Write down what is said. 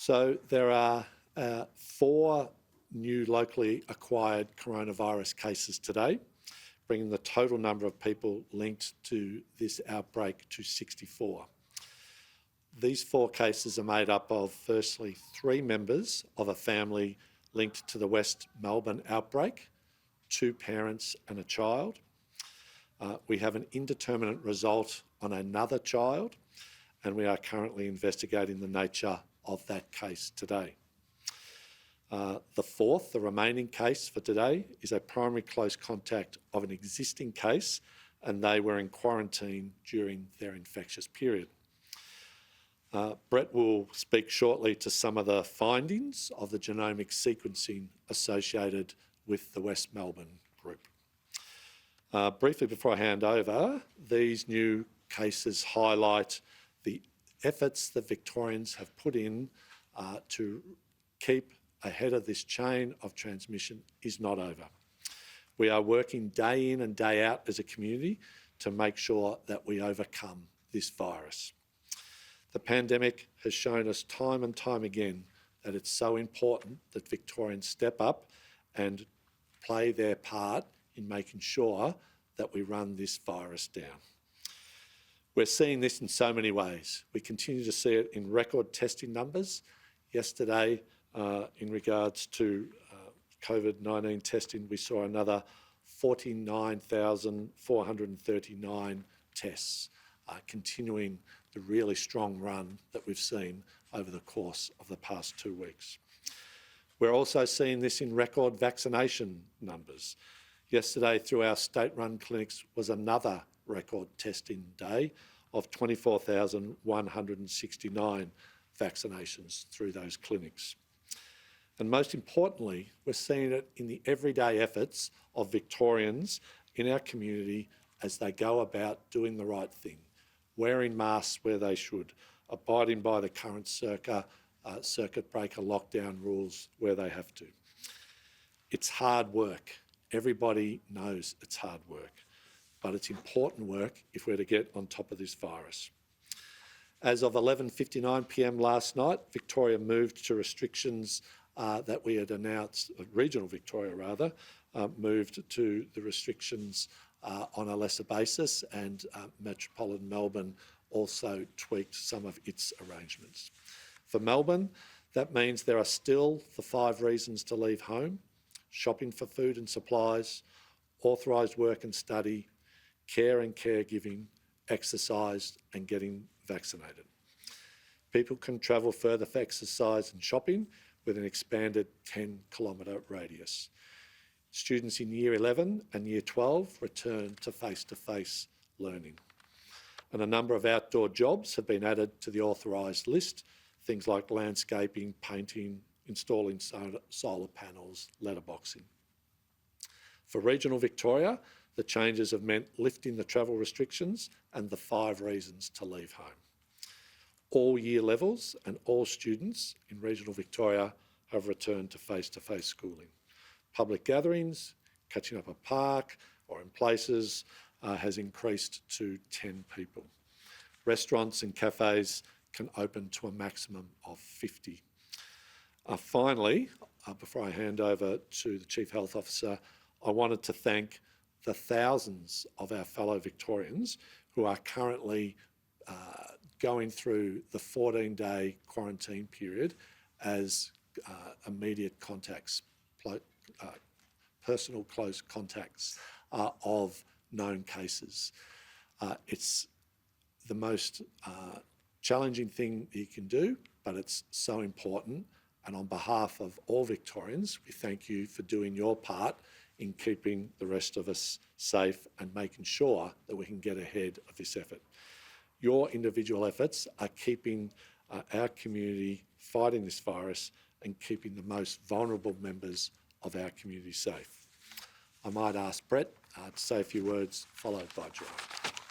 So there are 4 new locally acquired coronavirus cases today, bringing the total number of people linked to this outbreak to 64. These 4 cases are made up of, firstly, 3 members of a family linked to the West Melbourne outbreak, 2 parents and a child. We have an indeterminate result on another child, and we are currently investigating the nature of that case today. The 4th, the remaining case for today, is a primary close contact of an existing case, and they were in quarantine during their infectious period. Brett will speak shortly to some of the findings of the genomic sequencing associated with the West Melbourne group. Briefly before I hand over, these new cases highlight the efforts that Victorians have put in to keep ahead of this chain of transmission is not over. We are working day in and day out as a community to make sure that we overcome this virus. The pandemic has shown us time and time again that it's so important that Victorians step up and play their part in making sure that we run this virus down. We're seeing this in so many ways. We continue to see it in record testing numbers. Yesterday, in regards to COVID-19 testing, we saw another 49,439 tests, continuing the really strong run that we've seen over the course of the past 2 weeks. We're also seeing this in record vaccination numbers. Yesterday, through our state-run clinics, was another record testing day of 24,169 vaccinations through those clinics. And most importantly, we're seeing it in the everyday efforts of Victorians in our community as they go about doing the right thing, wearing masks where they should, abiding by the current circuit breaker lockdown rules where they have to. It's hard work. Everybody knows it's hard work, but it's important work if we're to get on top of this virus. As of 11:59 p.m. last night, Victoria moved to restrictions that we had announced, regional Victoria rather, moved to the restrictions on a lesser basis, and metropolitan Melbourne also tweaked some of its arrangements. For Melbourne, that means there are still the 5 reasons to leave home: shopping for food and supplies, authorised work and study, care and caregiving, exercise and getting vaccinated. People can travel further for exercise and shopping with an expanded 10-kilometre radius. Students in Year 11 and Year 12 return to face-to-face learning. And a number of outdoor jobs have been added to the authorised list, things like landscaping, painting, installing solar panels, letterboxing. For regional Victoria, the changes have meant lifting the travel restrictions and the 5 reasons to leave home. All year levels and all students in regional Victoria have returned to face-to-face schooling. Public gatherings, catching up a park or in places has increased to 10 people. Restaurants and cafes can open to a maximum of 50. Finally, before I hand over to the Chief Health Officer, I wanted to thank the thousands of our fellow Victorians who are currently going through the 14-day quarantine period as immediate contacts, personal close contacts of known cases. It's the most challenging thing you can do, but it's so important. And on behalf of all Victorians, we thank you for doing your part in keeping the rest of us safe and making sure that we can get ahead of this effort. Your individual efforts are keeping our community fighting this virus and keeping the most vulnerable members of our community safe. I might ask Brett to say a few words, followed by Joanne.